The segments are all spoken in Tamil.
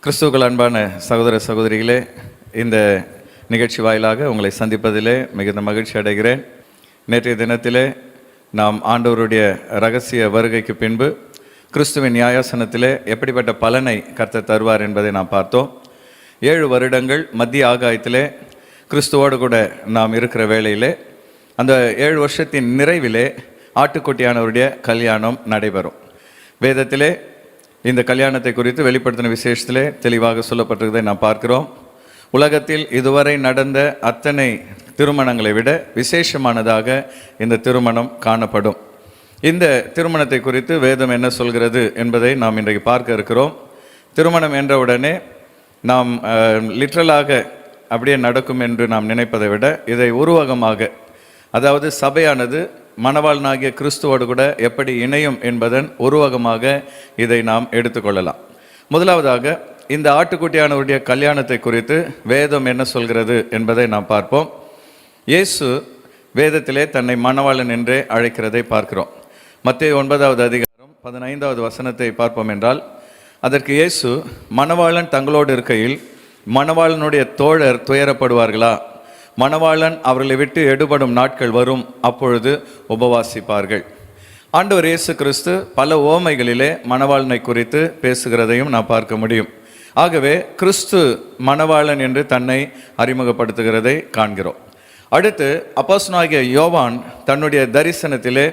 கிறிஸ்துவுக்குள் அன்பான சகோதர சகோதரிகளே, இந்த நிகழ்ச்சி வாயிலாக உங்களை சந்திப்பதிலே மிகுந்த மகிழ்ச்சி அடைகிறேன். நேற்றைய தினத்திலே நாம் ஆண்டவருடைய இரகசிய வருகைக்கு பின்பு கிறிஸ்துவின் நியாயாசனத்திலே எப்படிப்பட்ட பலனை கர்த்தர் தருவார் என்பதை நாம் பார்த்தோம். 7 வருடங்கள் மத்திய ஆகாயத்திலே கிறிஸ்துவோடு கூட நாம் இருக்கிற வேளையிலே அந்த 7 வருஷத்தின் நிறைவிலே ஆட்டுக்குட்டியானவருடைய கல்யாணம் நடைபெறும். வேதத்திலே இந்த கல்யாணத்தை குறித்து வெளிப்படுத்தின விசேஷத்திலே தெளிவாக சொல்லப்பட்டிருக்கிறதை நாம் பார்க்கிறோம். உலகத்தில் இதுவரை நடந்த அத்தனை திருமணங்களை விட விசேஷமானதாக இந்த திருமணம் காணப்படும். இந்த திருமணத்தை குறித்து வேதம் என்ன சொல்கிறது என்பதை நாம் இன்றைக்கு பார்க்க இருக்கிறோம். திருமணம் என்றவுடனே நாம் லிட்ரலாக அப்படியே நடக்கும் என்று நாம் நினைப்பதை விட இதை உருவகமாக, அதாவது சபையானது மணவாளனாகிய கிறிஸ்துவோடு கூட எப்படி இணையும் என்பதன் உருவகமாக இதை நாம் எடுத்துக்கொள்ளலாம். முதலாவதாக இந்த ஆட்டுக்குட்டியானவருடைய கல்யாணத்தை குறித்து வேதம் என்ன சொல்கிறது என்பதை நாம் பார்ப்போம். இயேசு வேதத்திலே தன்னை மணவாளன் என்றே அழைக்கிறதை பார்க்கிறோம். மத்தேயு 9வது அதிகாரம் 15வது வசனத்தை பார்ப்போம் என்றால், அதற்கு இயேசு, மணவாளன் தங்களோடு இருக்கையில் மணவாளனுடைய தோழர் துயரப்படுவார்களா? மணவாளன் அவர்களை விட்டு எடுபடும் நாட்கள் வரும், அப்பொழுது உபவாசிப்பார்கள். ஆண்டவர் இயேசு கிறிஸ்து பல ஓமைகளிலே மணவாளனை குறித்து பேசுகிறதையும் நாம் பார்க்க முடியும். ஆகவே கிறிஸ்து மணவாளன் என்று தன்னை அறிமுகப்படுத்துகிறதை காண்கிறோம். அடுத்து அப்போஸ்தலனாகிய யோவான் தன்னுடைய தரிசனத்திலே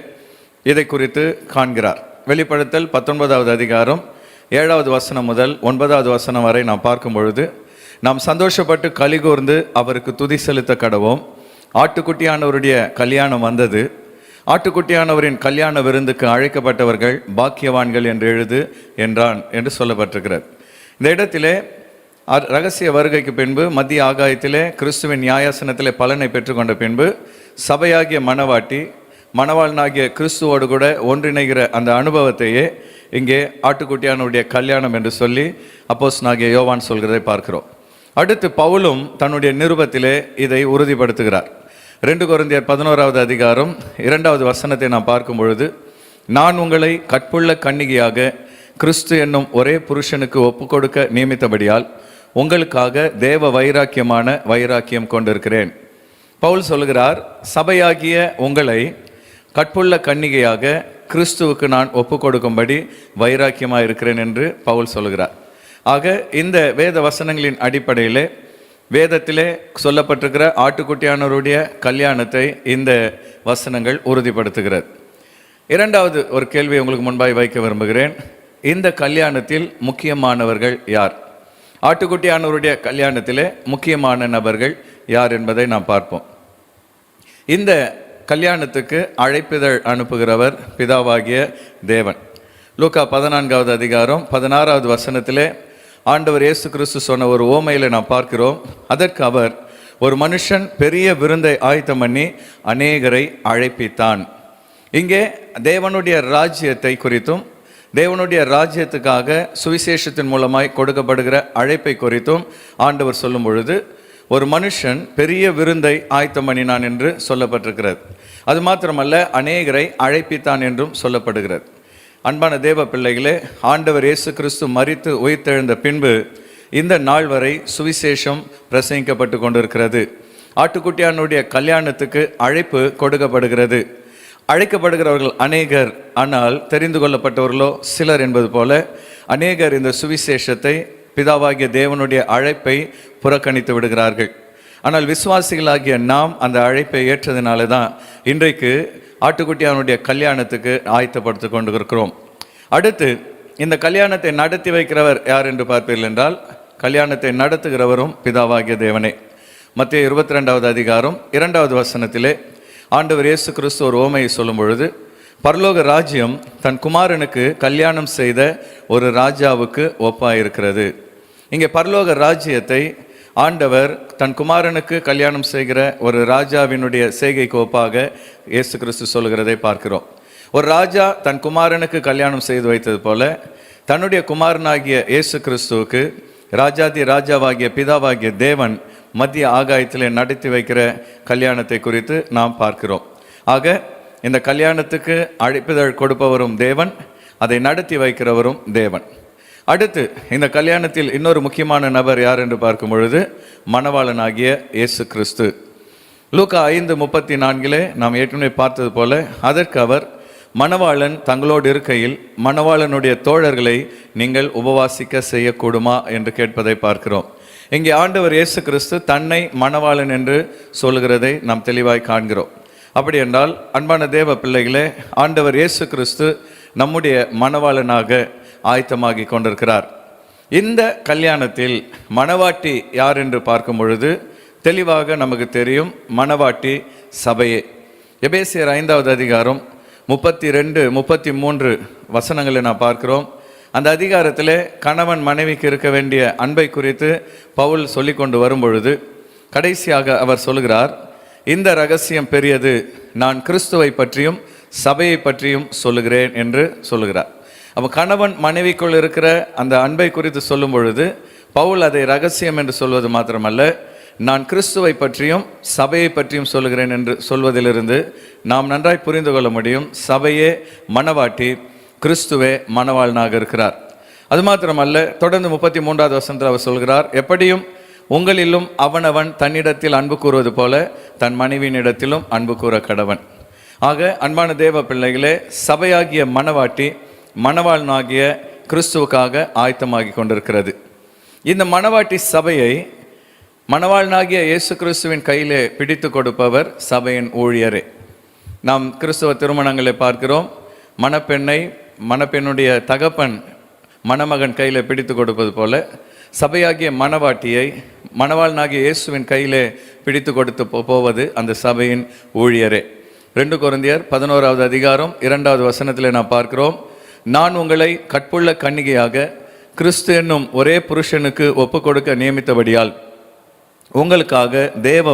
இதை குறித்து காண்கிறார். வெளிப்படுத்தல் 19வது அதிகாரம் 7வது வசனம் முதல் 9வது வசனம் வரை நாம் பார்க்கும் பொழுது, நாம் சந்தோஷப்பட்டு கலிகூர்ந்து அவருக்கு துதி செலுத்த கடவோம். ஆட்டுக்குட்டியானவருடைய கல்யாணம் வந்தது. ஆட்டுக்குட்டியானவரின் கல்யாண விருந்துக்கு அழைக்கப்பட்டவர்கள் பாக்கியவான்கள் என்று எழுது என்றான் என்று சொல்லப்பட்டிருக்கிறது. இந்த இடத்திலே இரகசிய வருகைக்கு பின்பு மத்திய ஆகாயத்திலே கிறிஸ்துவின் நியாயாசனத்திலே பலனை பெற்றுக்கொண்ட பின்பு சபையாகிய மணவாட்டி மணவாளனாகிய கிறிஸ்துவோடு கூட ஒன்றிணைகிற அந்த அனுபவத்தையே இங்கே ஆட்டுக்குட்டியானவருடைய கல்யாணம் என்று சொல்லி அப்போஸ்தலனாகிய யோவான் சொல்கிறதை பார்க்கிறோம். அடுத்து பவுலும் தன்னுடைய நிருபத்திலே இதை உறுதிப்படுத்துகிறார். 2 கொரிந்தியர் 11வது அதிகாரம் 2வது வசனத்தை நாம் பார்க்கும் பொழுது, நான் உங்களை கற்புள்ள கன்னிகையாக கிறிஸ்து என்னும் ஒரே புருஷனுக்கு ஒப்புக்கொடுக்க நியமித்தபடியால் உங்களுக்காக தேவ வைராக்கியம் கொண்டிருக்கிறேன். பவுல் சொல்கிறார், சபையாகிய உங்களை கற்புள்ள கன்னிகையாக கிறிஸ்துவுக்கு நான் ஒப்புக்கொடுக்கும்படி வைராக்கியமாக இருக்கிறேன் என்று பவுல் சொல்கிறார். ஆக இந்த வேத வசனங்களின் அடிப்படையிலே வேதத்திலே சொல்லப்பட்டிருக்கிற ஆட்டுக்குட்டியானவருடைய கல்யாணத்தை இந்த வசனங்கள் உறுதிப்படுத்துகிறது. இரண்டாவது ஒரு கேள்வியை உங்களுக்கு முன்பாய் வைக்க விரும்புகிறேன். இந்த கல்யாணத்தில் முக்கியமானவர்கள் யார்? ஆட்டுக்குட்டியானவருடைய கல்யாணத்திலே முக்கியமான நபர்கள் யார் என்பதை நாம் பார்ப்போம். இந்த கல்யாணத்துக்கு அழைப்பிதழ் அனுப்புகிறவர் பிதாவாகிய தேவன். லூக்கா 14வது அதிகாரம் 16வது வசனத்திலே ஆண்டவர் இயேசு கிறிஸ்து சொன்ன ஒரு ஓமையில் நாம் பார்க்கிறோம். அதற்கு அவர், ஒரு மனுஷன் பெரிய விருந்தை ஆயத்தம் பண்ணி அநேகரை அழைப்பித்தான். இங்கே தேவனுடைய ராஜ்யத்தை குறித்தும் தேவனுடைய ராஜ்யத்துக்காக சுவிசேஷத்தின் மூலமாய் கொடுக்கப்படுகிற அழைப்பை குறித்தும் ஆண்டவர் சொல்லும் பொழுது, ஒரு மனுஷன் பெரிய விருந்தை ஆயத்தம் பண்ணினான் என்று சொல்லப்பட்டிருக்கிறது. அது மாத்திரமல்ல, அநேகரை அழைப்பித்தான் என்றும் சொல்லப்படுகிறது. அன்பான தேவ பிள்ளைகளே, ஆண்டவர் இயேசு கிறிஸ்து மரித்து உயிர்த்தெழுந்த பின்பு இந்த நாள் வரை சுவிசேஷம் பிரசங்கிக்கப்பட்டு கொண்டிருக்கிறது. ஆட்டுக்குட்டியானுடைய கல்யாணத்துக்கு அழைப்பு கொடுக்கப்படுகிறது. அழைக்கப்படுகிறவர்கள் அநேகர், ஆனால் தெரிந்து கொள்ளப்பட்டவர்களோ சிலர் என்பது போல அநேகர் இந்த சுவிசேஷத்தை, பிதாவாகிய தேவனுடைய அழைப்பை புறக்கணித்து விடுகிறார்கள். ஆனால் விசுவாசிகளாகிய நாம் அந்த அழைப்பை ஏற்றதினால தான் இன்றைக்கு ஆட்டுக்குட்டியானுடைய கல்யாணத்துக்கு ஆயத்தப்படுத்தி கொண்டு இருக்கிறோம். அடுத்து இந்த கல்யாணத்தை நடத்தி வைக்கிறவர் யார் என்று பார்ப்பீர்கள் என்றால், கல்யாணத்தை நடத்துகிறவரும் பிதாவாகிய தேவனே. மத்தேயு 22வது அதிகாரம் 2வது வசனத்திலே ஆண்டவர் இயேசு கிறிஸ்து ஒரு ஓமையை சொல்லும் பொழுது, பரலோக ராஜ்யம் தன் குமாரனுக்கு கல்யாணம் செய்த ஒரு ராஜாவுக்கு ஒப்பாயிருக்கிறது. இங்கே பரலோக ராஜ்யத்தை ஆண்டவர் தன் குமாரனுக்கு கல்யாணம் செய்கிற ஒரு ராஜாவினுடைய செய்கைக்கு ஒப்பாக இயேசு கிறிஸ்து சொல்கிறதை பார்க்கிறோம். ஒரு ராஜா தன் குமாரனுக்கு கல்யாணம் செய்து வைத்தது போல தன்னுடைய குமாரனாகிய இயேசு கிறிஸ்துவுக்கு ராஜாதி ராஜாவாகிய பிதாவாகிய தேவன் மத்திய ஆகாயத்திலே நடத்தி வைக்கிற கல்யாணத்தை குறித்து நாம் பார்க்கிறோம். ஆக இந்த கல்யாணத்துக்கு அழைப்பிதழ் கொடுப்பவரும் தேவன், அதை நடத்தி வைக்கிறவரும் தேவன். அடுத்து இந்த கல்யாணத்தில் இன்னொரு முக்கியமான நபர் யார் என்று பார்க்கும் பொழுது மணவாளனாகிய இயேசு கிறிஸ்து. லூக்கா 5:34 நாம் ஏற்கனவே பார்த்தது போல, அதற்கு அவர், மணவாளன் தங்களோடு இருக்கையில் மணவாளனுடைய தோழர்களை நீங்கள் உபவாசிக்க செய்யக்கூடுமா என்று கேட்பதை பார்க்கிறோம். இங்கே ஆண்டவர் இயேசு கிறிஸ்து தன்னை மணவாளன் என்று சொல்கிறதை நாம் தெளிவாய் காண்கிறோம். அப்படி என்றால் அன்பான தேவ பிள்ளைகளே, ஆண்டவர் இயேசு கிறிஸ்து நம்முடைய மணவாளனாக ஆயத்தமாகி கொண்டிருக்கிறார். இந்த கல்யாணத்தில் மணவாட்டி யார் என்று பார்க்கும் பொழுது தெளிவாக நமக்கு தெரியும், மணவாட்டி சபையே. எபேசியர் 5வது அதிகாரம் 32, 33 வசனங்களை நான் பார்க்கிறோம். அந்த அதிகாரத்திலே கணவன் மனைவிக்கு இருக்க வேண்டிய அன்பை குறித்து பவுல் சொல்லி கொண்டு வரும்பொழுது கடைசியாக அவர் சொல்கிறார், இந்த ரகசியம் பெரியது, நான் கிறிஸ்துவை பற்றியும் சபையை பற்றியும் சொல்லுகிறேன் என்று சொல்லுகிறார். அப்போ கணவன் மனைவிக்குள் இருக்கிற அந்த அன்பை குறித்து சொல்லும் பொழுது பவுல் அதை ரகசியம் என்று சொல்வது மாத்திரமல்ல, நான் கிறிஸ்துவை பற்றியும் சபையை பற்றியும் சொல்லுகிறேன் என்று சொல்வதிலிருந்து நாம் நன்றாய் புரிந்து கொள்ள முடியும், சபையே மணவாட்டி, கிறிஸ்துவே மணவாளனாக இருக்கிறார். அது மாத்திரமல்ல, தொடர்ந்து 33வது வசனத்தில் அவர் சொல்கிறார், எப்படியும் உங்களிலும் அவனவன் தன்னிடத்தில் அன்பு கூறுவது போல தன் மனைவியினிடத்திலும் அன்பு கூற கடவன். ஆக அன்பான தேவ பிள்ளைகளே, சபையாகிய மணவாட்டி மணவாளனாகிய கிறிஸ்துவுக்காக ஆயத்தமாகி கொண்டிருக்கிறது. இந்த மணவாட்டி சபையை மணவாளனாகிய இயேசு கிறிஸ்துவின் கையிலே பிடித்து கொடுப்பவர் சபையின் ஊழியரே. நாம் கிறிஸ்துவ திருமணங்களை பார்க்கிறோம், மணப்பெண்ணுடைய தகப்பன் மணமகன் கையில் பிடித்து கொடுப்பது போல சபையாகிய மணவாட்டியை மணவாளனாகிய இயேசுவின் கையிலே பிடித்து கொடுத்து போவது அந்த சபையின் ஊழியரே. 2 கொரிந்தியர் 11வது அதிகாரம் 2வது வசனத்தில் நாம் பார்க்கிறோம், நான் உங்களை கற்புள்ள கன்னிகையாக கிறிஸ்து என்னும் ஒரே புருஷனுக்கு ஒப்பு கொடுக்க நியமித்தபடியால் உங்களுக்காக தேவ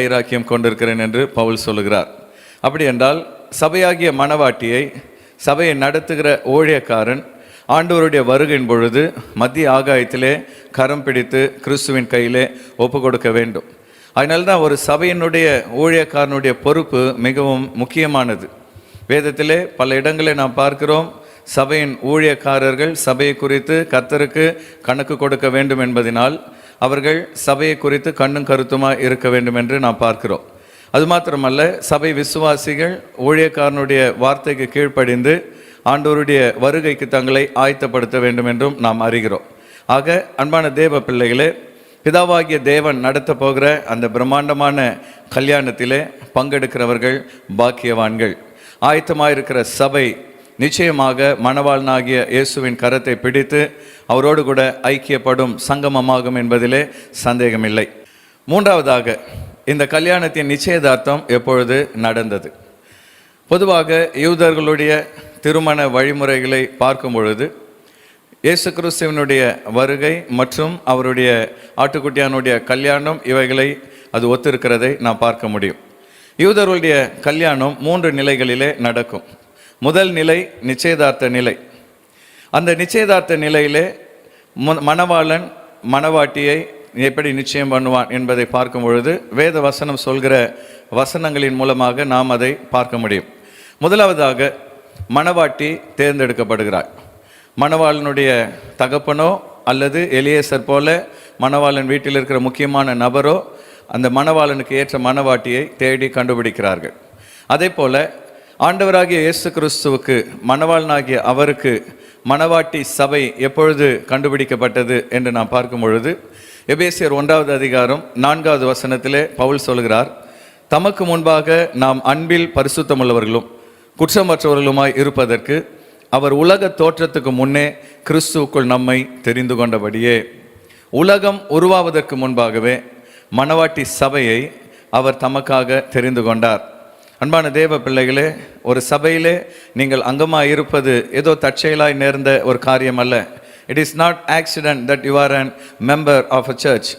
வைராக்கியம் கொண்டிருக்கிறேன் என்று பவுல் சொல்லுகிறார். அப்படி என்றால் சபையாகிய மணவாட்டியை சபையை நடத்துகிற ஊழியக்காரன் ஆண்டவருடைய வருகையின் பொழுது மத்திய ஆகாயத்திலே கரம் பிடித்து கிறிஸ்துவின் கையிலே ஒப்பு கொடுக்க வேண்டும். அதனால்தான் ஒரு சபையினுடைய ஊழியக்காரனுடைய பொறுப்பு மிகவும் முக்கியமானது. வேதத்திலே பல இடங்களில் நாம் பார்க்கிறோம், சபையின் ஊழியக்காரர்கள் சபையை குறித்து கர்த்தருக்கு கணக்கு கொடுக்க வேண்டும் என்பதனால் அவர்கள் சபையை குறித்து கண்ணும் கருத்துமாக இருக்க வேண்டும் என்று நாம் பார்க்கிறோம். அது மாத்திரமல்ல, சபை விசுவாசிகள் ஊழியக்காரனுடைய வார்த்தைக்கு கீழ்ப்படிந்து ஆண்டவருடைய வருகைக்கு தங்களை ஆயத்தப்படுத்த வேண்டும் என்றும் நாம் அறிகிறோம். ஆக அன்பான தேவ பிள்ளைகளே, பிதாவாகிய தேவன் நடத்த போகிற அந்த பிரம்மாண்டமான கல்யாணத்திலே பங்கெடுக்கிறவர்கள் பாக்கியவான்கள். ஆயத்தமாயிருக்கிற சபை நிச்சயமாக மணவாளனாகிய இயேசுவின் கரத்தை பிடித்து அவரோடு கூட ஐக்கியப்படும் சங்கமமாகும் என்பதிலே சந்தேகமில்லை. 3வதாக, இந்த கல்யாணத்தின் நிச்சயதார்த்தம் எப்பொழுது நடந்தது? பொதுவாக யூதர்களுடைய திருமண வழிமுறைகளை பார்க்கும் பொழுது இயேசு கிறிஸ்துவினுடைய வருகை மற்றும் அவருடைய ஆட்டுக்குட்டியானுடைய கல்யாணம் இவைகளை அது ஒத்திருக்கிறதை நாம் பார்க்க முடியும். யூதர்களுடைய கல்யாணம் 3 நிலைகளிலே நடக்கும். முதல் நிலை நிச்சயதார்த்த நிலை. அந்த நிச்சயதார்த்த நிலையிலே மணவாளன் மணவாட்டியை எப்படி நிச்சயம் பண்ணுவான் என்பதை பார்க்கும் பொழுது வேத வசனம் சொல்கிற வசனங்களின் மூலமாக நாம் அதை பார்க்க முடியும். முதலாவதாக, மணவாட்டி தேர்ந்தெடுக்கப்படுகிறார். மணவாளனுடைய தகப்பனோ அல்லது எலியேசர் போல மணவாளன் வீட்டில் இருக்கிற முக்கியமான நபரோ அந்த மணவாளனுக்கு ஏற்ற மணவாட்டியை தேடி கண்டுபிடிக்கிறார்கள். அதே போல ஆண்டவராகிய இயேசு கிறிஸ்துவுக்கு மணவாளனாகிய அவருக்கு மணவாட்டி சபை எப்பொழுது கண்டுபிடிக்கப்பட்டது என்று நாம் பார்க்கும் பொழுது எபேசியர் 1வது அதிகாரம் 4வது வசனத்திலே பவுல் சொல்கிறார், தமக்கு முன்பாக நாம் அன்பில் பரிசுத்தமுள்ளவர்களும் குற்றமற்றவர்களுமாய் இருப்பதற்கு அவர் உலக தோற்றத்துக்கு முன்னே கிறிஸ்துவுக்குள் நம்மை தெரிந்து கொண்டபடியே. உலகம் உருவாவதற்கு முன்பாகவே மணவாட்டி சபையை அவர் தமக்காக தெரிந்து கொண்டார். அன்பான தேவ பிள்ளைகளே, ஒரு சபையிலே நீங்கள் அங்கமாக இருப்பது ஏதோ தற்செயலாய் நேர்ந்த ஒரு காரியம் அல்ல. It is not accident that you are an member of a church.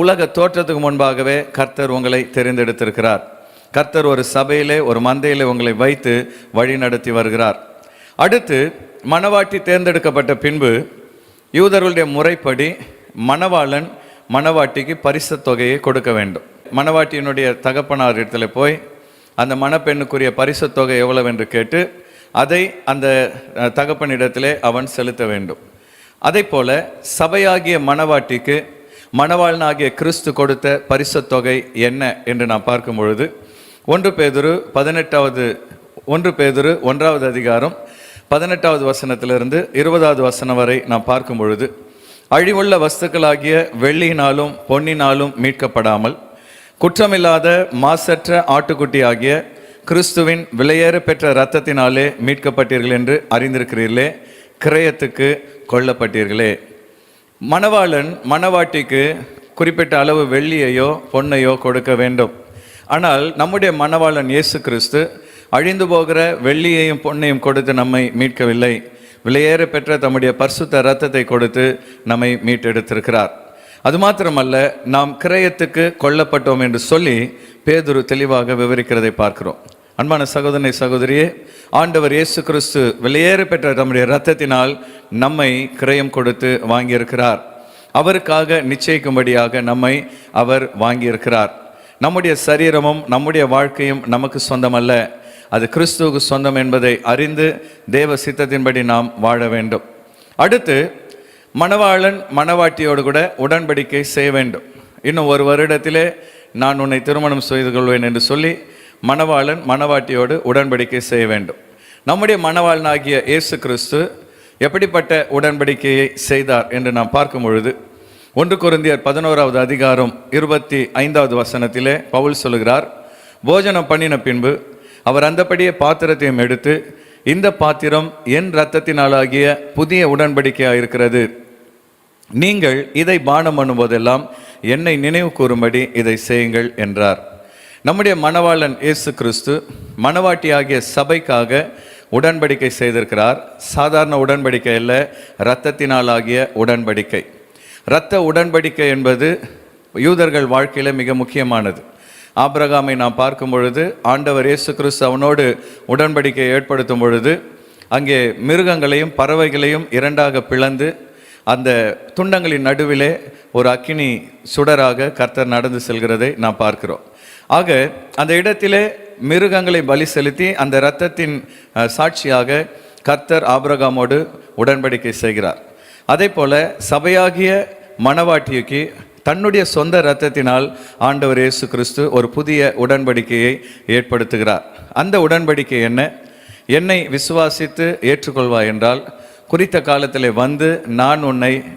உலக தோற்றத்துக்கு முன்பாகவே கர்த்தர் உங்களை தெரிந்தெடுத்திருக்கிறார். கர்த்தர் ஒரு சபையிலே ஒரு மந்தையிலே உங்களை வைத்து வழி நடத்தி வருகிறார். அடுத்து, மணவாட்டி தேர்ந்தெடுக்கப்பட்ட பின்பு யூதர்களுடைய முறைப்படி மணவாளன் மணவாட்டிக்கு பரிசு தொகையை கொடுக்க வேண்டும். மணவாட்டியினுடைய தகப்பனார் இடத்துல போய் அந்த மணப்பெண்ணுக்குரிய பரிசு தொகை எவ்வளவு என்று கேட்டு அதை அந்த தகப்பனிடத்திலே அவன் செலுத்த வேண்டும். அதே போல சபையாகிய மணவாட்டிக்கு மணவாளனாகிய கிறிஸ்து கொடுத்த பரிசுத் தொகை என்ன என்று நாம் பார்க்கும் பொழுது 1 பேதுரு 1வது அதிகாரம் 18வது வசனத்திலிருந்து 20வது வசனம் வரை நாம் பார்க்கும் பொழுது, அழிவுள்ள வஸ்துக்களாகிய வெள்ளியினாலும் பொன்னினாலும் மீட்கப்படாமல் குற்றமில்லாத மாசற்ற ஆட்டுக்குட்டி ஆகிய கிறிஸ்துவின் விலையேற பெற்ற இரத்தத்தினாலே மீட்கப்பட்டீர்கள் என்று அறிந்திருக்கிறீர்களே, கிரயத்துக்கு கொல்லப்பட்டீர்களே. மணவாளன் மணவாட்டிக்கு குறிப்பிட்ட அளவு வெள்ளியையோ பொன்னையோ கொடுக்க வேண்டும். ஆனால் நம்முடைய மணவாளன் இயேசு கிறிஸ்து அழிந்து போகிற வெள்ளியையும் பொன்னையும் கொடுத்து நம்மை மீட்கவில்லை. விலையேற பெற்ற தம்முடைய பரிசுத்த இரத்தத்தை கொடுத்து நம்மை மீட்டெடுத்திருக்கிறார். அது மாத்திரமல்ல, நாம் கிரயத்துக்கு கொல்லப்பட்டோம் என்று சொல்லி பேதுரு தெளிவாக விவரிக்கிறதை பார்க்கிறோம். அன்பான சகோதரனை சகோதரியே, ஆண்டவர் இயேசு கிறிஸ்து விலையேற பெற்ற தம்முடைய இரத்தத்தினால் நம்மை கிரயம் கொடுத்து வாங்கியிருக்கிறார். அவருக்காக நிச்சயிக்கும்படியாக நம்மை அவர் வாங்கியிருக்கிறார். நம்முடைய சரீரமும் நம்முடைய வாழ்க்கையும் நமக்கு சொந்தமல்ல, அது கிறிஸ்துவுக்கு சொந்தம் என்பதை அறிந்து தேவ சித்தத்தின்படி நாம் வாழ வேண்டும். அடுத்து மணவாளன் மணவாட்டியோடு கூட உடன்படிக்கை செய்ய வேண்டும். இன்னும் 1 வருடத்திலே நான் உன்னை திருமணம் செய்து கொள்வேன் என்று சொல்லி மணவாளன் மணவாட்டியோடு உடன்படிக்கை செய்ய வேண்டும். நம்முடைய மணவாளனாகிய இயேசு கிறிஸ்து எப்படிப்பட்ட உடன்படிக்கையை செய்தார் என்று நாம் பார்க்கும் பொழுது 1 கொரிந்தியர் 11வது அதிகாரம் 25வது வசனத்திலே பவுல் சொல்லுகிறார், போஜனம் பண்ணின பின்பு அவர் அந்தபடியே பாத்திரத்தையும் எடுத்து, இந்த பாத்திரம் என் இரத்தத்தினாலாகிய புதிய உடன்படிக்கையாக இருக்கிறது. நீங்கள் இதை பானம் பண்ணும்போதெல்லாம் என்னை நினைவு கூறும்படி இதை செய்யுங்கள் என்றார். நம்முடைய மணவாளன் இயேசு கிறிஸ்து மணவாட்டியாகிய சபைக்காக உடன்படிக்கை செய்திருக்கிறார். சாதாரண உடன்படிக்கை அல்ல, இரத்தத்தினாலாகிய உடன்படிக்கை. இரத்த உடன்படிக்கை என்பது யூதர்கள் வாழ்க்கையில் மிக முக்கியமானது. ஆபிரகாமை நாம் பார்க்கும் பொழுது ஆண்டவர் இயேசு கிறிஸ்து அவனோடு உடன்படிக்கை ஏற்படுத்தும் பொழுது அங்கே மிருகங்களையும் பறவைகளையும் 2ஆக பிளந்து அந்த துண்டங்களின் நடுவிலே ஒரு அக்கினி சுடராக கர்த்தர் நடந்து செல்கிறதை நாம் பார்க்கிறோம். ஆக அந்த இடத்திலே மிருகங்களை பலி செலுத்தி அந்த இரத்தத்தின் சாட்சியாக கர்த்தர் ஆபிரகாமோடு உடன்படிக்கை செய்கிறார். அதே போல சபையாகிய மணவாட்டிக்கு தன்னுடைய சொந்த இரத்தத்தினால் ஆண்டவர் இயேசு கிறிஸ்து ஒரு புதிய உடன்படிக்கையை ஏற்படுத்துகிறார். அந்த உடன்படிக்கை என்ன? என்னை விசுவாசித்து ஏற்றுக்கொள்வாய் என்றால் குறித்த காலத்தில் வந்து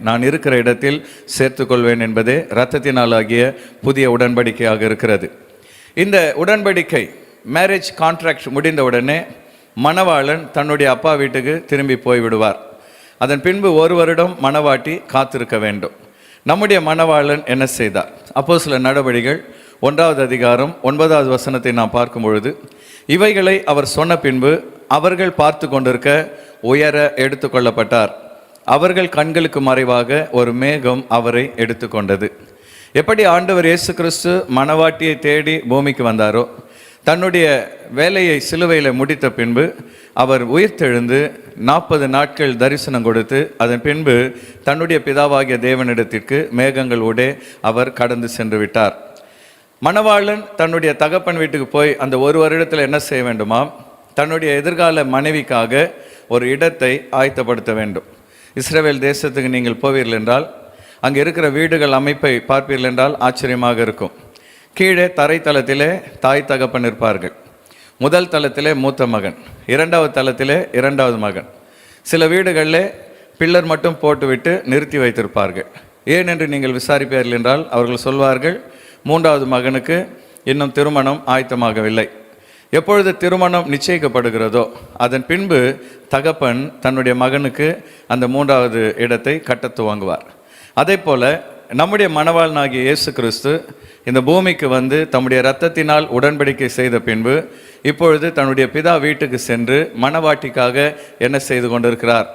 நான் இருக்கிற இடத்தில் சேர்த்துக்கொள்வேன் என்பதே இரத்தத்தினாலாகிய புதிய உடன்படிக்கையாக இருக்கிறது. இந்த உடன்படிக்கை மேரேஜ் கான்ட்ராக்ட் முடிந்தவுடனே மணவாளன் தன்னுடைய அப்பா வீட்டுக்கு திரும்பி போய்விடுவார். அதன் பின்பு 1 வருடம் மணவாட்டி காத்திருக்க வேண்டும். நம்முடைய மணவாளன் என்ன செய்தார்? அப்போஸ்தலர் நடபடிகள் 1வது அதிகாரம் 9வது வசனத்தை நாம் பார்க்கும் பொழுது, இவைகளை அவர் சொன்ன பின்பு அவர்கள் பார்த்து கொண்டிருக்க உயர எடுத்துக்கொள்ளப்பட்டார். அவர்கள் கண்களுக்கு மறைவாக ஒரு மேகம் அவரை எடுத்துக்கொண்டது. எப்படி ஆண்டவர் இயேசு கிறிஸ்து மணவாட்டியை தேடி பூமிக்கு வந்தாரோ, தன்னுடைய வேலையை சிலுவையில் முடித்த பின்பு அவர் உயிர்த்தெழுந்து 40 நாட்கள் தரிசனம் கொடுத்து அதன் பின்பு தன்னுடைய பிதாவாகிய தேவனிடத்திற்கு மேகங்கள் ஊடே அவர் கடந்து சென்று விட்டார். மணவாளன் தன்னுடைய தகப்பன் வீட்டுக்கு போய் அந்த 1 வருடத்தில் என்ன செய்ய வேண்டுமாம்? தன்னுடைய எதிர்கால மனைவிக்காக ஒரு இடத்தை ஆயத்தப்படுத்த வேண்டும். இஸ்ரவேல் தேசத்துக்கு நீங்கள் போவீர்கள் என்றால் அங்கே இருக்கிற வீடுகள் அமைப்பை பார்ப்பீர்கள் என்றால் ஆச்சரியமாக இருக்கும். கீழே தரைத்தளத்திலே தாய் தகப்பன் இருப்பார்கள். முதல் தளத்திலே மூத்த மகன், 2வது தளத்திலே 2வது மகன். சில வீடுகளில் பில்லர் மட்டும் போட்டுவிட்டு நிறுத்தி வைத்திருப்பார்கள். ஏன் என்று நீங்கள் விசாரிப்பீர்கள் என்றால் அவர்கள் சொல்வார்கள், 3வது மகனுக்கு இன்னும் திருமணம் ஆயத்தமாகவில்லை. எப்பொழுது திருமணம் நிச்சயிக்கப்படுகிறதோ அதன் பின்பு தகப்பன் தன்னுடைய மகனுக்கு அந்த 3வது இடத்தை கட்ட துவங்குவார். அதே போல நம்முடைய மணவாளனாகிய இயேசு கிறிஸ்து இந்த பூமிக்கு வந்து தம்முடைய இரத்தத்தினால் உடன்படிக்கை செய்த பின்பு இப்பொழுது தன்னுடைய பிதா வீட்டுக்கு சென்று மணவாட்டிக்காக என்ன செய்து கொண்டிருக்கிறார்?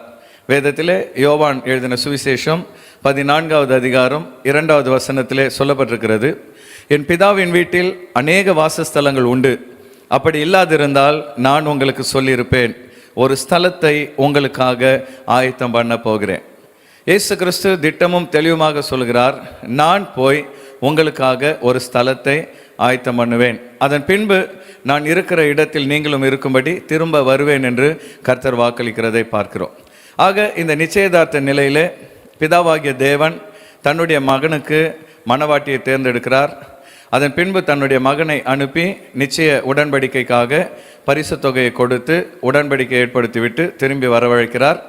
வேதத்திலே யோவான் எழுதின சுவிசேஷம் 14வது அதிகாரம் 2வது வசனத்திலே சொல்லப்பட்டிருக்கிறது, என் பிதாவின் வீட்டில் அநேக வாசஸ்தலங்கள் உண்டு, அப்படி இல்லாதிருந்தால் நான் உங்களுக்கு சொல்லியிருப்பேன், ஒரு ஸ்தலத்தை உங்களுக்காக ஆயத்தம் பண்ண போகிறேன். இயேசு கிறிஸ்து திட்டமும் தெளிவுமாக சொல்கிறார், நான் போய் உங்களுக்காக ஒரு ஸ்தலத்தை ஆயத்தம் பண்ணுவேன். அதன் பின்பு நான் இருக்கிற இடத்தில் நீங்களும் இருக்கும்படி திரும்ப வருவேன் என்று கர்த்தர் வாக்களிக்கிறதை பார்க்கிறோம். ஆக இந்த நிச்சயதார்த்த நிலையிலே பிதாவாகிய தேவன் தன்னுடைய மகனுக்கு மணவாட்டியை தேர்ந்தெடுக்கிறார். அதன் பின்பு தன்னுடைய மகனை அனுப்பி நிச்சய உடன்படிக்கைக்காக பரிசு தொகையை கொடுத்து உடன்படிக்கை ஏற்படுத்திவிட்டு திரும்பி வரவழைக்கிறார்.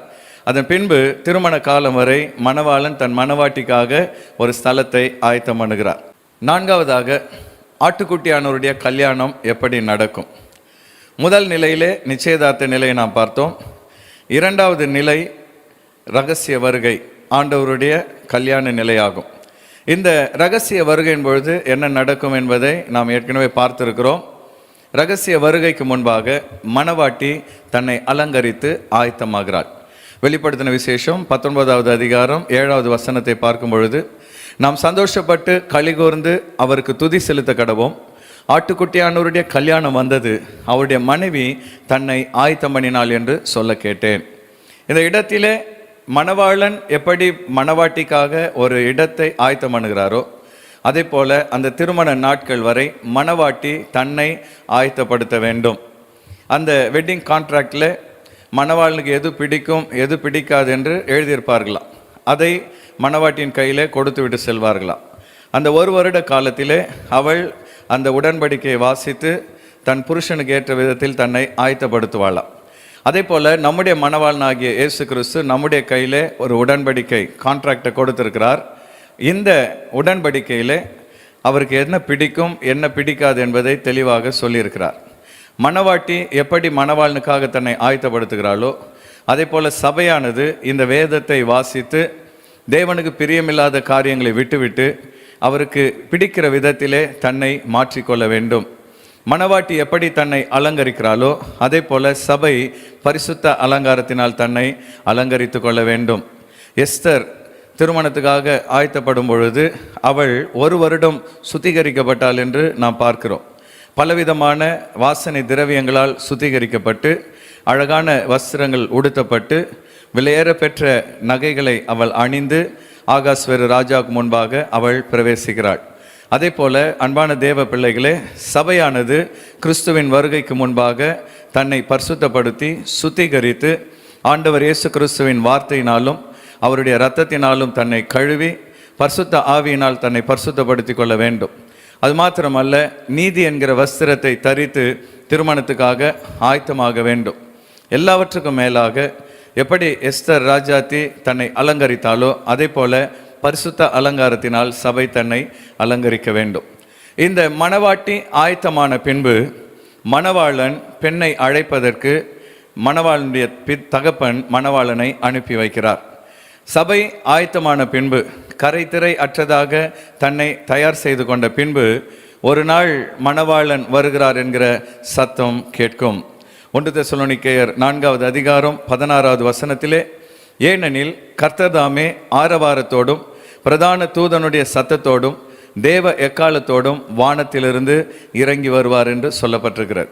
அதன் பின்பு திருமண காலம் வரை மணவாளன் தன் மணவாட்டிக்காக ஒரு ஸ்தலத்தை ஆயத்தம் பண்ணுகிறார். நான்காவதாக, ஆட்டுக்குட்டியானவருடைய கல்யாணம் எப்படி நடக்கும்? முதல் நிலையிலே நிச்சயதார்த்த நிலையை நாம் பார்த்தோம். இரண்டாவது நிலை இரகசிய வருகை, ஆண்டவருடைய கல்யாண நிலையாகும். இந்த இரகசிய வருகையின் பொழுது என்ன நடக்கும் என்பதை நாம் ஏற்கனவே பார்த்திருக்கிறோம். இரகசிய வருகைக்கு முன்பாக மணவாட்டி தன்னை அலங்கரித்து ஆயத்தமாகிறாள். வெளிப்படுத்தின விசேஷம் 19வது அதிகாரம் 7வது வசனத்தை பார்க்கும் பொழுது, நாம் சந்தோஷப்பட்டு களிகூர்ந்து அவருக்கு துதி செலுத்த கடவோம். ஆட்டுக்குட்டியானவருடைய கல்யாணம் வந்தது, அவருடைய மனைவி தன்னை ஆயத்தம் பண்ணினாள் என்று சொல்ல கேட்டேன். இந்த இடத்திலே மணவாளன் எப்படி மணவாட்டிக்காக ஒரு இடத்தை ஆயத்தம் பண்ணுகிறாரோ, அதே போல அந்த திருமண நாட்கள் வரை மணவாட்டி தன்னை ஆயத்தப்படுத்த வேண்டும். அந்த வெட்டிங் கான்ட்ராக்டில் மணவாளனுக்கு எது பிடிக்கும் எது பிடிக்காது என்று எழுதியிருப்பார்களாம். அதை மணவாட்டியின் கையில் கொடுத்து விட்டு செல்வார்களாம். அந்த ஒரு வருட காலத்திலே அவள் அந்த உடன்படிக்கையை வாசித்து தன் புருஷனுக்கு ஏற்ற விதத்தில் தன்னை ஆயத்தப்படுத்துவாளாம். அதே போல் நம்முடைய மணவாளனாகிய இயேசு கிறிஸ்து நம்முடைய கையில் ஒரு உடன்படிக்கை கான்ட்ராக்டை கொடுத்திருக்கிறார். இந்த உடன்படிக்கையில் அவருக்கு என்ன பிடிக்கும் என்ன பிடிக்காது என்பதை தெளிவாக சொல்லியிருக்கிறார். மணவாட்டி எப்படி மணவாளனுக்காக தன்னை ஆயத்தப்படுத்துகிறாளோ, அதே போல் சபையானது இந்த வேதத்தை வாசித்து தேவனுக்கு பிரியமில்லாத காரியங்களை விட்டுவிட்டு அவருக்கு பிடிக்கிற விதத்திலே தன்னை மாற்றிக்கொள்ள வேண்டும். மணவாட்டி எப்படி தன்னை அலங்கரிக்கிறாளோ, அதே போல சபை பரிசுத்த அலங்காரத்தினால் தன்னை அலங்கரித்து கொள்ள வேண்டும். எஸ்தர் திருமணத்துக்காக ஆயத்தப்படும் பொழுது அவள் 1 வருடம் சுத்திகரிக்கப்பட்டாள் என்று நாம் பார்க்கிறோம். பலவிதமான வாசனை திரவியங்களால் சுத்திகரிக்கப்பட்டு அழகான வஸ்திரங்கள் உடுத்தப்பட்டு விலையேற பெற்ற நகைகளை அவள் அணிந்து ஆகாஸ்வேரு ராஜாவுக்கு முன்பாக அவள் பிரவேசிக்கிறாள். அதே போல அன்பான தேவ பிள்ளைகளே, சபையானது கிறிஸ்துவின் வருகைக்கு முன்பாக தன்னை பரிசுத்தப்படுத்தி சுத்திகரித்து ஆண்டவர் இயேசு கிறிஸ்துவின் வார்த்தையினாலும் அவருடைய இரத்தத்தினாலும் தன்னை கழுவி பரிசுத்த ஆவியினால் தன்னை பரிசுத்தப்படுத்தி கொள்ள வேண்டும். அது மாத்திரமல்ல, நீதி என்கிற வஸ்திரத்தை தரித்து திருமணத்துக்காக ஆயத்தமாக வேண்டும். எல்லாவற்றுக்கும் மேலாக எப்படி எஸ்தர் ராஜாத்தி தன்னை அலங்கரித்தாலோ அதே போல பரிசுத்த அலங்காரத்தினால் சபை தன்னை அலங்கரிக்க வேண்டும். இந்த மணவாட்டி ஆயத்தமான பின்பு மணவாளன் பெண்ணை அழைப்பதற்கு மணவாளனுடைய தகப்பன் மணவாளனை அனுப்பி வைக்கிறார். சபை ஆயத்தமான பின்பு கரைதிரை அற்றதாக தன்னை தயார் செய்து கொண்ட பின்பு ஒரு நாள் மணவாளன் வருகிறார் என்கிற சத்தம் கேட்கும். 1 தெசலோனிக்கேயர் 4வது அதிகாரம் 16வது வசனத்திலே, ஏனெனில் கர்த்தர்தாமே ஆரவாரத்தோடும் பிரதான தூதனுடைய சத்தத்தோடும் தேவ எக்காலத்தோடும் வானத்திலிருந்து இறங்கி வருவார் என்று சொல்லப்பட்டிருக்கிறது.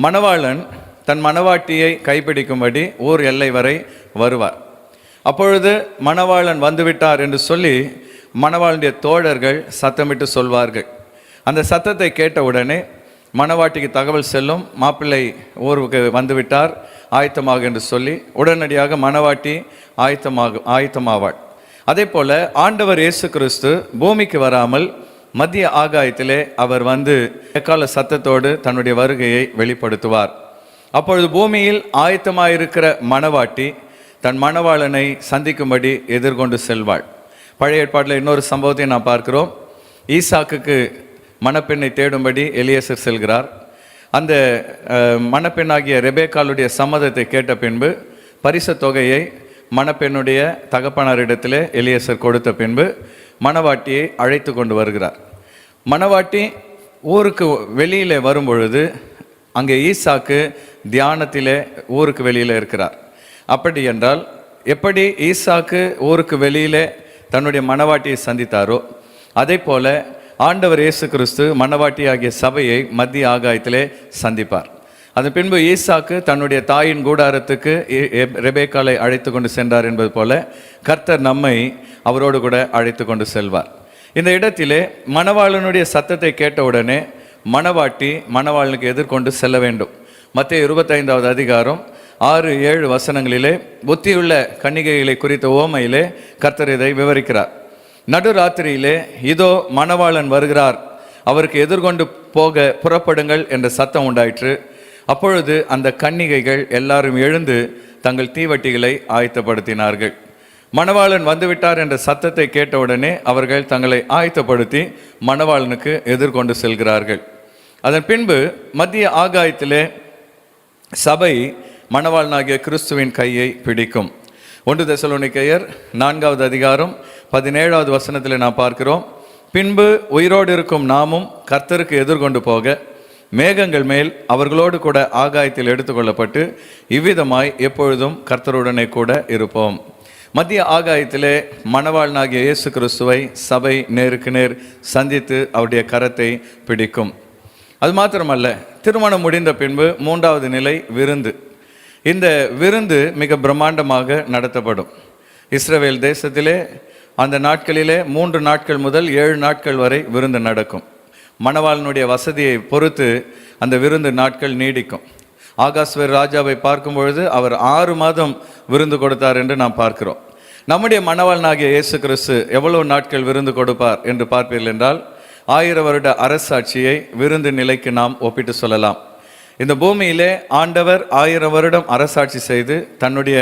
மணவாளன் தன் மணவாட்டியை கைப்பிடிக்கும்படி ஊர் எல்லை வரை வருவார். அப்பொழுது மணவாளன் வந்துவிட்டார் என்று சொல்லி மணவாளனுடைய தோழர்கள் சத்தமிட்டு சொல்வார்கள். அந்த சத்தத்தை கேட்டவுடனே மணவாட்டிக்கு தகவல் செல்லும், மாப்பிள்ளை ஊருக்கு வந்துவிட்டார் ஆயத்தமாக என்று சொல்லி உடனடியாக மணவாட்டி ஆயத்தமாவாள். அதே போல ஆண்டவர் இயேசு கிறிஸ்து பூமிக்கு வராமல் மத்திய ஆகாயத்திலே அவர் வந்து எக்கால சத்தத்தோடு தன்னுடைய வருகையை வெளிப்படுத்துவார். அப்பொழுது பூமியில் ஆயத்தமாயிருக்கிற மணவாட்டி தன் மணவாளனை சந்திக்கும்படி எதிர்கொண்டு செல்வாள். பழைய ஏற்பாட்டில் இன்னொரு சம்பவத்தை நாம் பார்க்கிறோம். ஈசாக்குக்கு மணப்பெண்ணை தேடும்படி எலியேசர் செல்கிறார். அந்த மணப்பெண்ணாகிய ரெபேக்காளுடைய சம்மதத்தை கேட்ட பின்பு பரிசு தொகையை மணப்பெண்ணுடைய தகப்பனாரிடத்தில் எலியேசர் கொடுத்த பின்பு மணவாட்டியை அழைத்து கொண்டு வருகிறார். மணவாட்டி ஊருக்கு வெளியில் வரும்பொழுது அங்கே ஈசாக்கு தியானத்திலே ஊருக்கு வெளியில் இருக்கிறார். அப்படி என்றால் எப்படி ஈசாக்கு ஊருக்கு வெளியிலே தன்னுடைய மணவாட்டியை சந்தித்தாரோ அதே போல ஆண்டவர் இயேசு கிறிஸ்து மணவாட்டியாகிய சபையை மத்திய ஆகாயத்திலே சந்திப்பார். அதன் பின்பு ஈசாக்கு தன்னுடைய தாயின் கூடாரத்துக்கு ரெபேக்காலை அழைத்து கொண்டு சென்றார் என்பது போல கர்த்தர் நம்மை அவரோடு கூட அழைத்து கொண்டு செல்வார். இந்த இடத்திலே மணவாளனுடைய சத்தத்தை கேட்டவுடனே மணவாட்டி மணவாளனுக்கு எதிர்கொண்டு செல்ல வேண்டும். மத்தேயு 25வது அதிகாரம் 6-7 வசனங்களிலே புத்தியுள்ள கன்னிகைகளை குறித்த உவமையிலே கர்த்தர் இதை விவரிக்கிறார். நடுராத்திரியிலே இதோ மணவாளன் வருகிறார், அவருக்கு எதிர்கொண்டு போக புறப்படுங்கள் என்ற சத்தம் உண்டாயிற்று. அப்பொழுது அந்த கன்னிகைகள் எல்லாரும் எழுந்து தங்கள் தீவட்டிகளை ஆயத்தப்படுத்தினார்கள். மணவாளன் வந்துவிட்டார் என்ற சத்தத்தை கேட்டவுடனே அவர்கள் தங்களை ஆயத்தப்படுத்தி மணவாளனுக்கு எதிர்கொண்டு செல்கிறார்கள். அதன் பின்பு மத்திய ஆகாயத்திலே சபை மணவாளனாகிய கிறிஸ்துவின் கையை பிடிக்கும். 1 தெசலோனிக்கேயர் 4வது அதிகாரம் 17வது வசனத்தில் நாம் பார்க்கிறோம், பின்பு உயிரோடு இருக்கும் நாமும் கர்த்தருக்கு எதிர்கொண்டு போக மேகங்கள் மேல் அவர்களோடு கூட ஆகாயத்தில் எடுத்துக்கொள்ளப்பட்டு இவ்விதமாய் எப்பொழுதும் கர்த்தருடனே கூட இருப்போம். மத்திய ஆகாயத்திலே மணவாளனாகிய இயேசு கிறிஸ்துவை சபை நேருக்கு நேர் சந்தித்து அவருடைய கரத்தை பிடிக்கும். அது மாத்திரமல்ல, திருமணம் முடிந்த பின்பு 3வது நிலை விருந்து. இந்த விருந்து மிக பிரம்மாண்டமாக நடத்தப்படும். இஸ்ரவேல் தேசத்திலே அந்த நாட்களிலே 3 நாட்கள் முதல் 7 நாட்கள் வரை விருந்து நடக்கும். மணவாளனுடைய வசதியை பொறுத்து அந்த விருந்து நாட்கள் நீடிக்கும். ஆகாஸ்வேர் ராஜாவை பார்க்கும் பொழுது அவர் 6 மாதம் விருந்து கொடுத்தார் என்று நாம் பார்க்கிறோம். நம்முடைய மணவாளனாகிய இயேசு கிறிஸ்து எவ்வளவு நாட்கள் விருந்து கொடுப்பார் என்று பார்ப்பீர்கள் என்றால் 1000 வருட அரசாட்சியை விருந்து நிலைக்கு நாம் ஒப்பிட்டு சொல்லலாம். இந்த பூமியிலே ஆண்டவர் 1000 வருடம் அரசாட்சி செய்து தன்னுடைய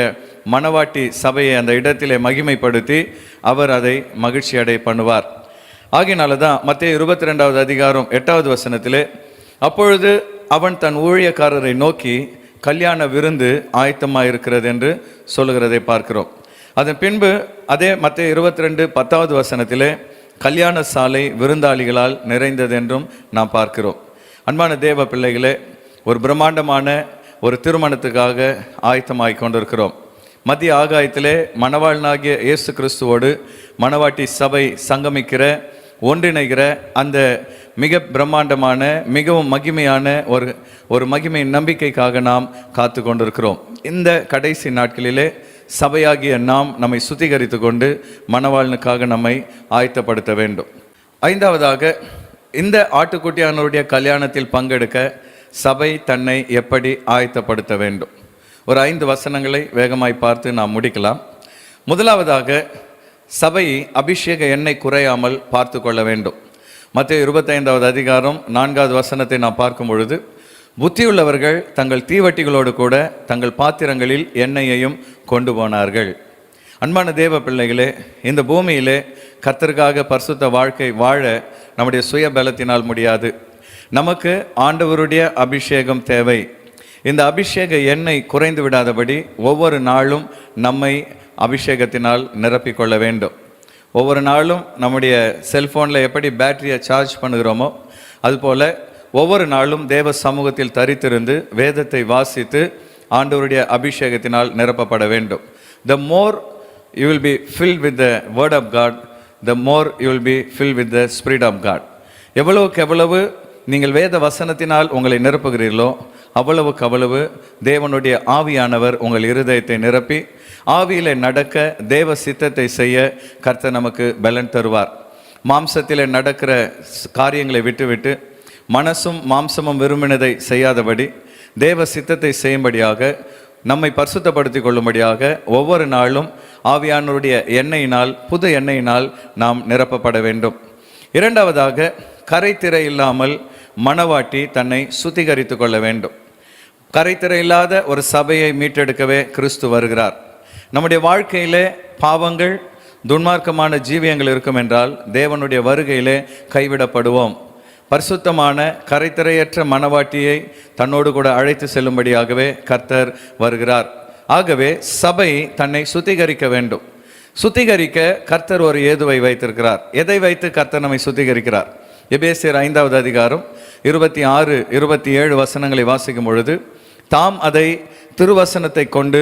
மணவாட்டி சபையை அந்த இடத்திலே மகிமைப்படுத்தி அவர் அதை மகிழ்ச்சி அடைய பண்ணுவார். ஆகினால தான் மத்தேயு 22வது அதிகாரம் 8வது வசனத்திலே அப்பொழுது அவன் தன் ஊழியக்காரரை நோக்கி கல்யாண விருந்து ஆயத்தமாக இருக்கிறது என்று சொல்லுகிறதை பார்க்கிறோம். அதன் பின்பு அதே மத்தேயு 22:10வது வசனத்திலே கல்யாண சாலை விருந்தாளிகளால் நிறைந்தது என்றும் நாம் பார்க்கிறோம். அன்பான தேவ பிள்ளைகளே, ஒரு பிரம்மாண்டமான ஒரு திருமணத்துக்காக ஆயத்தமாகி கொண்டிருக்கிறோம். மத்திய ஆகாயத்திலே மணவாளனாகிய இயேசு கிறிஸ்துவோடு மணவாட்டி சபை சங்கமிக்கிற ஒன்றிணைகிற அந்த மிக பிரம்மாண்டமான மிகவும் மகிமையான ஒரு மகிமை நம்பிக்கைக்காக நாம் காத்து கொண்டிருக்கிறோம். இந்த கடைசி நாட்களிலே சபையாகிய நாம் நம்மை சுத்திகரித்து கொண்டு மணவாளனுக்காக நம்மை ஆயத்தப்படுத்த வேண்டும். 5வதாக, இந்த ஆட்டுக்குட்டியானவருடைய கல்யாணத்தில் பங்கெடுக்க சபை தன்னை எப்படி ஆயத்தப்படுத்த வேண்டும். ஒரு 5 வசனங்களை வேகமாய் பார்த்து நாம் முடிக்கலாம். முதலாவதாக, சபை அபிஷேக எண்ணெய் குறையாமல் பார்த்து கொள்ள வேண்டும். மத்தேயு 25வது அதிகாரம் 4வது வசனத்தை நாம் பார்க்கும் பொழுது, புத்தியுள்ளவர்கள் தங்கள் தீவட்டிகளோடு கூட தங்கள் பாத்திரங்களில் எண்ணெயையும் கொண்டு போனார்கள். அன்பான தேவ பிள்ளைகளே, இந்த பூமியிலே கர்த்தருக்காக பரிசுத்த வாழ்க்கை வாழ நம்முடைய சுய பலத்தினால் முடியாது. நமக்கு ஆண்டவருடைய அபிஷேகம் தேவை. இந்த அபிஷேக எண்ணெய் குறைந்து விடாதபடி ஒவ்வொரு நாளும் நம்மை அபிஷேகத்தினால் நிரப்பிக்கொள்ள வேண்டும். ஒவ்வொரு நாளும் நம்முடைய செல்ஃபோனில் எப்படி பேட்டரியை சார்ஜ் பண்ணுகிறோமோ அதுபோல் ஒவ்வொரு நாளும் தேவ சமூகத்தில் தரித்திருந்து வேதத்தை வாசித்து ஆண்டவருடைய அபிஷேகத்தினால் நிரப்பப்பட வேண்டும். The more you will be filled with the word of God, the more you will be filled with the spirit of God. எவ்வளவுக்கு எவ்வளவு நீங்கள் வேத வசனத்தினால் உங்களை நிரப்புகிறீர்களோ அவ்வளவுக்கு அவ்வளவு தேவனுடைய ஆவியானவர் உங்கள் இருதயத்தை நிரப்பி ஆவியிலே நடக்க தேவ சித்தத்தை செய்ய கர்த்தர் நமக்கு பலன் தருவார். மாம்சத்திலே நடக்கிற காரியங்களை விட்டுவிட்டு மனசும் மாம்சமும் விரும்பினதை செய்யாதபடி தேவ சித்தத்தை செய்யும்படியாக நம்மை பரிசுத்தப்படுத்தி கொள்ளும்படியாக ஒவ்வொரு நாளும் ஆவியானவருடைய எண்ணெயினால் புது எண்ணெயினால் நாம் நிரப்பப்பட வேண்டும். 2வதாக, கரைத்திரை இல்லாமல் மணவாட்டி தன்னை சுத்திகரித்து கொள்ள வேண்டும். கரைத்திரை இல்லாத ஒரு சபையை மீட்டெடுக்கவே கிறிஸ்து வருகிறார். நம்முடைய வாழ்க்கையிலே பாவங்கள் துன்மார்க்கமான ஜீவியங்கள் இருக்கும் என்றால் தேவனுடைய வருகையிலே கைவிடப்படுவோம். பரிசுத்தமான கரைத்திரையற்ற மணவாட்டியை தன்னோடு கூட அழைத்து செல்லும்படியாகவே கர்த்தர் வருகிறார். ஆகவே சபை தன்னை சுத்திகரிக்க வேண்டும். சுத்திகரிக்க கர்த்தர் ஒரு ஏதுவை வைத்திருக்கிறார். எதை வைத்து கர்த்தர் நம்மை சுத்திகரிக்கிறார்? எபேசியர் 5வது அதிகாரம் 26-27 வசனங்களை வாசிக்கும் பொழுது, தாம் அதை திருவசனத்தை கொண்டு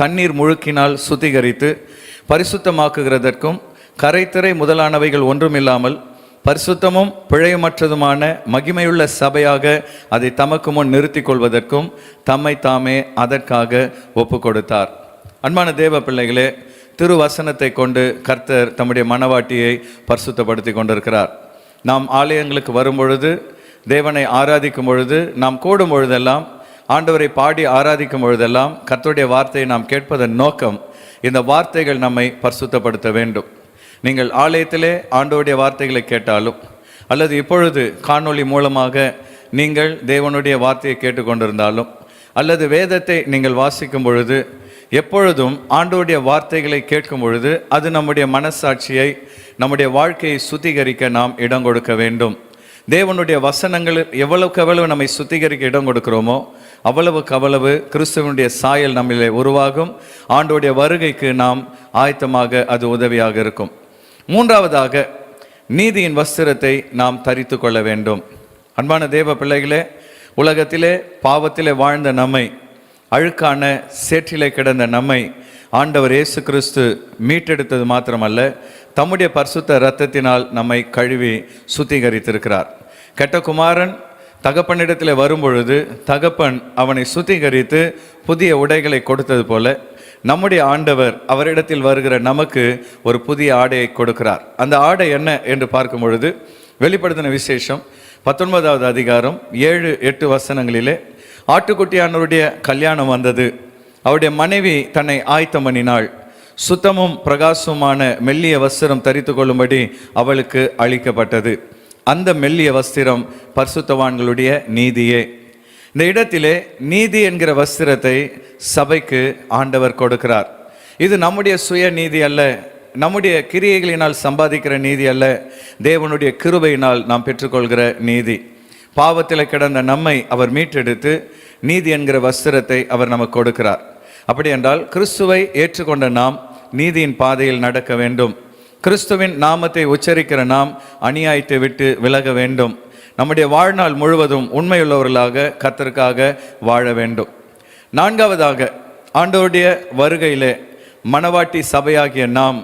தண்ணீர் முழுக்கினால் சுத்திகரித்து பரிசுத்தமாக்குகிறதற்கும் கரைத்திரை முதலானவைகள் ஒன்றுமில்லாமல் பரிசுத்தமும் பிழையமற்றதுமான மகிமையுள்ள சபையாக அதை தமக்கு முன் நிறுத்தி கொள்வதற்கும் தம்மை தாமே அதற்காக ஒப்பு கொடுத்தார். அன்பான தேவ பிள்ளைகளே, திருவசனத்தை கொண்டு கர்த்தர் தம்முடைய மனவாட்டியை பரிசுத்தப்படுத்தி கொண்டிருக்கிறார். நாம் ஆலயங்களுக்கு வரும் பொழுது, தேவனை ஆராதிக்கும் பொழுது, நாம் கூடும் பொழுதெல்லாம், ஆண்டவரை பாடி ஆராதிக்கும் பொழுதெல்லாம் கர்த்தருடைய வார்த்தையை நாம் கேட்பதன் நோக்கம், இந்த வார்த்தைகள் நம்மை பரிசுத்தப்படுத்த வேண்டும். நீங்கள் ஆலயத்திலே ஆண்டவருடைய வார்த்தைகளை கேட்டாலும், அல்லது இப்பொழுது காணொளி மூலமாக நீங்கள் தேவனுடைய வார்த்தையை கேட்டுக்கொண்டிருந்தாலும், அல்லது வேதத்தை நீங்கள் வாசிக்கும் பொழுது, எப்பொழுதும் ஆண்டவருடைய வார்த்தைகளை கேட்கும் பொழுது அது நம்முடைய மனசாட்சியை, நம்முடைய வாழ்க்கையை சுத்திகரிக்க நாம் இடம் கொடுக்க வேண்டும். தேவனுடைய வசனங்கள் எவ்வளவுக்கு எவ்வளவு நம்மை சுத்திகரிக்க இடம் கொடுக்கிறோமோ அவ்வளவுக்கு அவ்வளவு கிறிஸ்துவனுடைய சாயல் நம்மிலே உருவாகும். ஆண்டவருடைய வருகைக்கு நாம் ஆயத்தமாக அது உதவியாக இருக்கும். மூன்றாவதாக, நீதியின் வஸ்திரத்தை நாம் தரித்து கொள்ள வேண்டும். அன்பான தேவ பிள்ளைகளே, உலகத்திலே பாவத்திலே வாழ்ந்த நம்மை, அழுக்கான சேற்றிலே கிடந்த நம்மை ஆண்டவர் இயேசு கிறிஸ்து மீட்டெடுத்தது மாத்திரமல்ல, தம்முடைய பரிசுத்த இரத்தத்தினால் நம்மை கழுவி சுத்திகரித்திருக்கிறார். கெட்ட குமாரன் தகப்பனிடத்தில் வரும்பொழுது தகப்பன் அவனை சுத்திகரித்து புதிய உடைகளை கொடுத்தது போல, நம்முடைய ஆண்டவர் அவரிடத்தில் வருகிற நமக்கு ஒரு புதிய ஆடையை கொடுக்கிறார். அந்த ஆடை என்ன என்று பார்க்கும் பொழுது, வெளிப்படுத்தின விசேஷம் 19வது அதிகாரம் 7-8 வசனங்களிலே, ஆட்டுக்குட்டியானவருடைய கல்யாணம் வந்தது, அவருடைய மனைவி தன்னை ஆயத்தம் பண்ணினாள், சுத்தமும் பிரகாசமான மெல்லிய வஸ்திரம் தரித்து கொள்ளும்படி அவளுக்கு அளிக்கப்பட்டது. அந்த மெல்லிய வஸ்திரம் பரிசுத்தவான்களுடைய நீதியே. இந்த இடத்திலே நீதி என்கிற வஸ்திரத்தை சபைக்கு ஆண்டவர் கொடுக்கிறார். இது நம்முடைய சுய நீதி அல்ல, நம்முடைய கிரியைகளினால் சம்பாதிக்கிற நீதி அல்ல, தேவனுடைய கிருபையினால் நாம் பெற்றுக்கொள்கிற நீதி. பாவத்தில் கிடந்த நம்மை அவர் மீட்டெடுத்து நீதி என்கிற வஸ்திரத்தை அவர் நமக்கு கொடுக்கிறார். அப்படி என்றால் கிறிஸ்துவை ஏற்றுக்கொண்ட நாம் நீதியின் பாதையில் நடக்க வேண்டும். கிறிஸ்துவின் நாமத்தை உச்சரிக்கிற நாம் அநியாயத்தை விட்டு விலக வேண்டும். நம்முடைய வாழ்நாள் முழுவதும் உண்மையுள்ளவர்களாக கர்த்தருக்காக வாழ வேண்டும். நான்காவதாக, ஆண்டவருடைய வருகையிலே மணவாட்டி சபையாகிய நாம்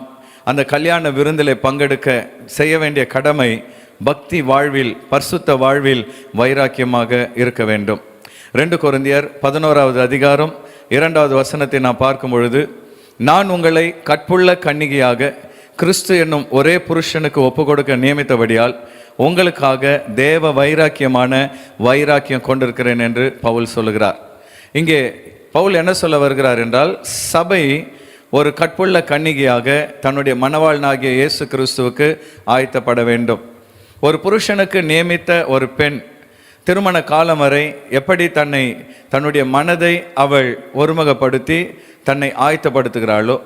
அந்த கல்யாண விருந்திலே பங்கெடுக்க செய்ய வேண்டிய கடமை, பக்தி வாழ்வில், பரிசுத்த வாழ்வில் வைராக்கியமாக இருக்க வேண்டும். 2 கொரிந்தியர் 11வது அதிகாரம் 2வது வசனத்தை நாம் பார்க்கும் பொழுது, நான் உங்களை கற்புள்ள கன்னிகையாக கிறிஸ்து என்னும் ஒரே புருஷனுக்கு ஒப்பு கொடுக்க நியமித்தபடியால் உங்களுக்காக தேவ வைராக்கியம் கொண்டிருக்கிறேன் என்று பவுல் சொல்லுகிறார். இங்கே பவுல் என்ன சொல்ல வருகிறார் என்றால், சபை ஒரு கற்புள்ள கன்னிகையாக தன்னுடைய மணவாளனாகிய இயேசு கிறிஸ்துவுக்கு ஆயத்தப்பட வேண்டும். ஒரு புருஷனுக்கு நியமித்த ஒரு பெண் திருமண காலம் வரை எப்படி தன்னுடைய மனதை அவள் ஒருமுகப்படுத்தி தன்னை ஆயத்தப்படுத்துகிறாளோ,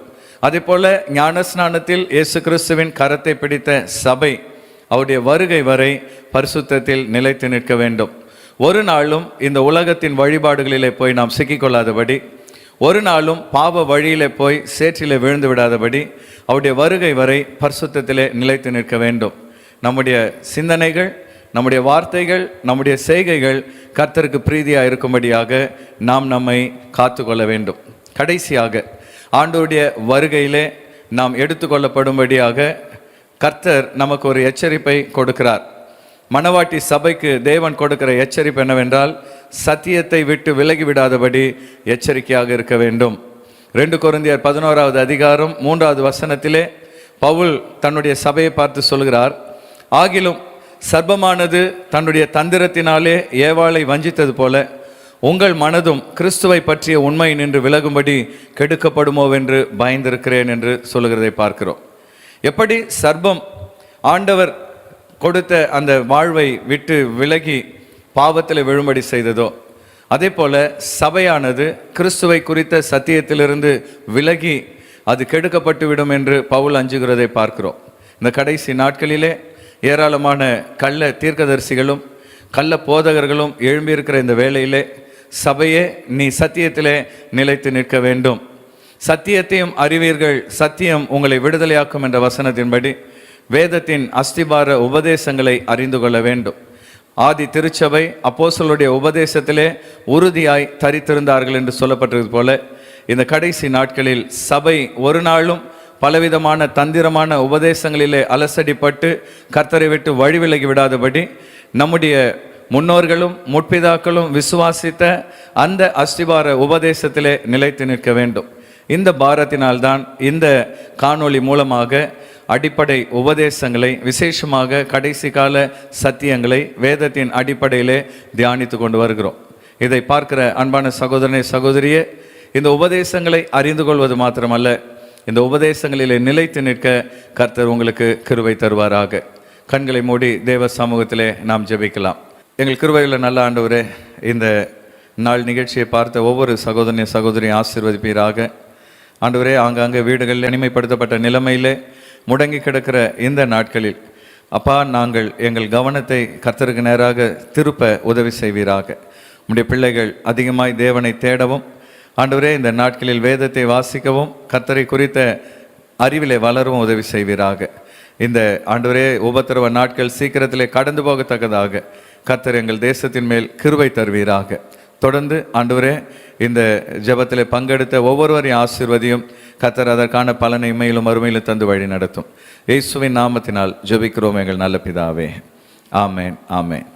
அதே போல ஞானஸ்நானத்தில் இயேசு கிறிஸ்துவின் கரத்தை பிடித்த சபை அவருடைய வருகை வரை பரிசுத்தத்தில் நிலைத்து நிற்க வேண்டும். ஒரு நாளும் இந்த உலகத்தின் வழிபாடுகளிலே போய் நாம் சிக்கிக்கொள்ளாதபடி, ஒரு நாளும் பாவ வழியிலே போய் சேற்றிலே விழுந்து விடாதபடி அவருடைய வருகை வரை பரிசுத்தத்திலே நிலைத்து நிற்க வேண்டும். நம்முடைய சிந்தனைகள், நம்முடைய வார்த்தைகள், நம்முடைய செய்கைகள் கர்த்தருக்கு பிரீதியாக இருக்கும்படியாக நாம் நம்மை காத்து கொள்ள வேண்டும். கடைசியாக, ஆண்டவருடைய வருகையிலே நாம் எடுத்துக்கொள்ளப்படும்படியாக கர்த்தர் நமக்கு ஒரு எச்சரிப்பை கொடுக்கிறார். மணவாட்டி சபைக்கு தேவன் கொடுக்கிற எச்சரிப்பு என்னவென்றால், சத்தியத்தை விட்டு விலகிவிடாதபடி எச்சரிக்கையாக இருக்க வேண்டும். 2 கொரிந்தியர் 11வது அதிகாரம் 3வது வசனத்திலே பவுல் தன்னுடைய சபையை பார்த்து சொல்கிறார், ஆகிலும் சர்ப்பமானது தன்னுடைய தந்திரத்தினாலே ஏவாளை வஞ்சித்தது போல உங்கள் மனதும் கிறிஸ்துவை பற்றிய உண்மை நின்று விலகும்படி கெடுக்கப்படுமோ என்று பயந்திருக்கிறேன் என்று சொல்லுகிறதை பார்க்கிறோம். எப்படி சர்ப்பம் ஆண்டவர் கொடுத்த அந்த வாழ்வை விட்டு விலகி பாவத்தில் விழும்படி செய்ததோ, அதே போல சபையானது கிறிஸ்துவை குறித்த சத்தியத்திலிருந்து விலகி அது கெடுக்கப்பட்டு விடும் என்று பவுல் அஞ்சுகிறதை பார்க்கிறோம். இந்த கடைசி நாட்களிலே ஏராளமான கள்ள தீர்க்கதரிசிகளும் கள்ள போதகர்களும் எழும்பியிருக்கிற இந்த வேளையிலே, சபையே நீ சத்தியத்திலே நிலைத்து நிற்க வேண்டும். சத்தியத்தையும் அறிவீர்கள், சத்தியம் உங்களை விடுதலையாக்கும் என்ற வசனத்தின்படி வேதத்தின் அஸ்திபார உபதேசங்களை அறிந்து கொள்ள வேண்டும். ஆதி திருச்சபை அப்போஸ்தலருடைய உபதேசத்திலே உறுதியாய் தரித்திருந்தார்கள் என்று சொல்லப்பட்டது போல, இந்த கடைசி நாட்களில் சபை ஒரு நாளும் பலவிதமான தந்திரமான உபதேசங்களிலே அலசடிப்பட்டு கர்த்தரை விட்டு வழி விலகி விடாதபடி நம்முடைய முன்னோர்களும் முற்பிதாக்களும் விசுவாசித்த அந்த அஸ்திபார உபதேசத்திலே நிலைத்து நிற்க வேண்டும். இந்த பாரத்தினால்தான் இந்த காணொளி மூலமாக அடிப்படை உபதேசங்களை, விசேஷமாக கடைசி கால சத்தியங்களை வேதத்தின் அடிப்படையிலே தியானித்து கொண்டு வருகிறோம். இதை பார்க்கிற அன்பான சகோதரனே, சகோதரியே, இந்த உபதேசங்களை அறிந்து கொள்வது மாத்திரமல்ல, இந்த உபதேசங்களிலே நிலைத்து நிற்க கர்த்தர் உங்களுக்கு கிருபை தருவாராக. கண்களை மூடி தேவ சமூகத்திலே நாம் ஜெபிக்கலாம். எங்கள் கிருபையுள்ள நல்ல ஆண்டவரே, இந்த நாள் நிகழ்ச்சியை பார்த்த ஒவ்வொரு சகோதரனையும் சகோதரியும் ஆசீர்வதிப்பீராக. ஆண்டவரே, ஆங்காங்கே வீடுகளில் தனிமைப்படுத்தப்பட்ட நிலைமையிலே முடங்கி கிடக்கிற இந்த நாட்களில் அப்பா, நாங்கள் எங்கள் கவனத்தை கர்த்தருக்கு நேராக திருப்ப உதவி செய்வீராக. உம்முடைய பிள்ளைகள் அதிகமாய் தேவனை தேடவும், ஆண்டவரே, இந்த நாட்களில் வேதத்தை வாசிக்கவும், கர்த்தரை குறித்த அறிவிலே வளரவும் உதவி செய்வீராக. இந்த ஆண்டவரே, உபத்திரவ நாட்கள் சீக்கிரத்திலே கடந்து போகத்தக்கதாக கர்த்தர் எங்கள் தேசத்தின் மேல் கிருபை தருவீராக. தொடர்ந்து ஆண்டவரே, இந்த ஜெபத்திலே பங்கெடுத்த ஒவ்வொருவரையும் ஆசீர்வதியும். கர்த்தர் அதற்கான பலனை இம்மையிலும் மறுமையிலும் தந்து வழி நடத்தும். இயேசுவின் நாமத்தினால் ஜெபிக்கிறோம் எங்கள் நல்ல பிதாவே. ஆமேன், ஆமேன்.